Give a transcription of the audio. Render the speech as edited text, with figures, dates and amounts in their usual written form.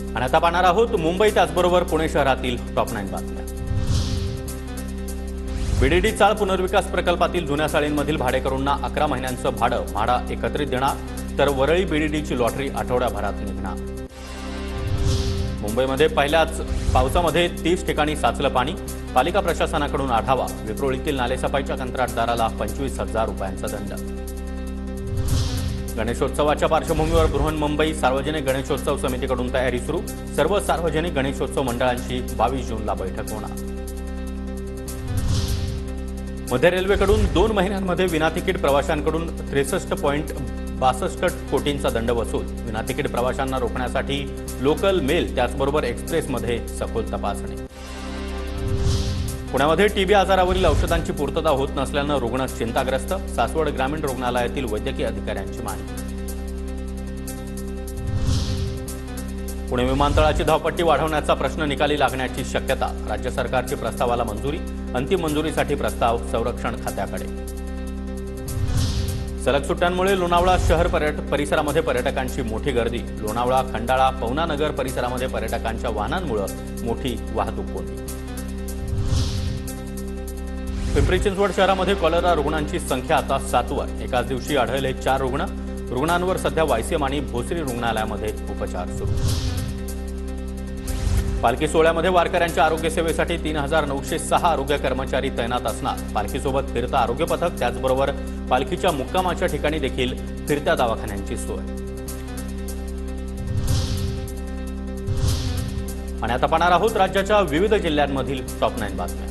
आणि आता पाहणार आहोत मुंबई त्याचबरोबर पुणे शहरातील टॉप 9 बातम्या। बीडीडी चाळ पुनर्विकास प्रकल्पातील जुन्या चाळींमधील भाडेकरूंना 11 महिन्यांचं भाडा एकत्रित देणार, तर वरळी बीडीडीची लॉटरी आठवड्याभरात निघणार। मुंबईमध्ये पहिल्याच पावसामध्ये 30 ठिकाणी साचलं पाणी, पालिका प्रशासनाकडून आढावा। विक्रोळीतील नालेसफाईच्या कंत्राटदाराला 25,000 रुपयांचा दंड। गणेशोत्सवाच्या पार्श्वभूमीवर बृहन्मुंबई सार्वजनिक गणेशोत्सव समितीकडून तयारी सुरू। सर्व सार्वजनिक गणेशोत्सव मंडळांची 22 जूनला बैठक होणार। मध्य रेल्वेकडून 2 महिन्यांमध्ये विनातिकीट प्रवाशांकडून 63.62 कोटींचा दंड वसूल। विनातिकीट प्रवाशांना रोखण्यासाठी लोकल, मेल त्याचबरोबर एक्सप्रेसमध्ये सखोल तपासणी। पुण्यामध्ये टीबी आजारावरील औषधांची पूर्तता होत नसल्यानं रुग्ण चिंताग्रस्त। सासवड ग्रामीण रुग्णालयातील वैद्यकीय अधिकाऱ्यांची माहिती। पुणे विमानतळाची धावपट्टी वाढवण्याचा प्रश्न निकाली लागण्याची शक्यता। राज्य सरकारची प्रस्तावाला मंजुरी। अंतिम मंजुरीसाठी प्रस्ताव संरक्षण खात्याकडे। सलग सुट्ट्यांमुळे लोणावळा शहर परिसरामध्ये पर्यटकांची मोठी गर्दी। लोणावळा, खंडाळा, पवना नगर परिसरामध्ये पर्यटकांच्या वाहनांमुळे मोठी वाहतूक कोंडी। पिंपरी चिंचवड शहरामध्ये कॉलरा रुग्णांची संख्या आता 7 वर। एकाच दिवशी आढळले 4 रुग्ण। रुग्णांवर सध्या वायसीएम आणि भोसरी रुग्णालयामध्ये उपचार सुरू। पालखी सोहळ्यामध्ये वारकऱ्यांच्या आरोग्य सेवेसाठी 3906 आरोग्य कर्मचारी तैनात असणार। पालखीसोबत फिरता आरोग्य पथक, त्याचबरोबर पालखीच्या मुक्कामाच्या ठिकाणी देखील फिरत्या दवाखान्यांची सोय। आणि आता पाहणार आहोत राज्याच्या विविध जिल्ह्यांमधील टॉप 9 बातम्या।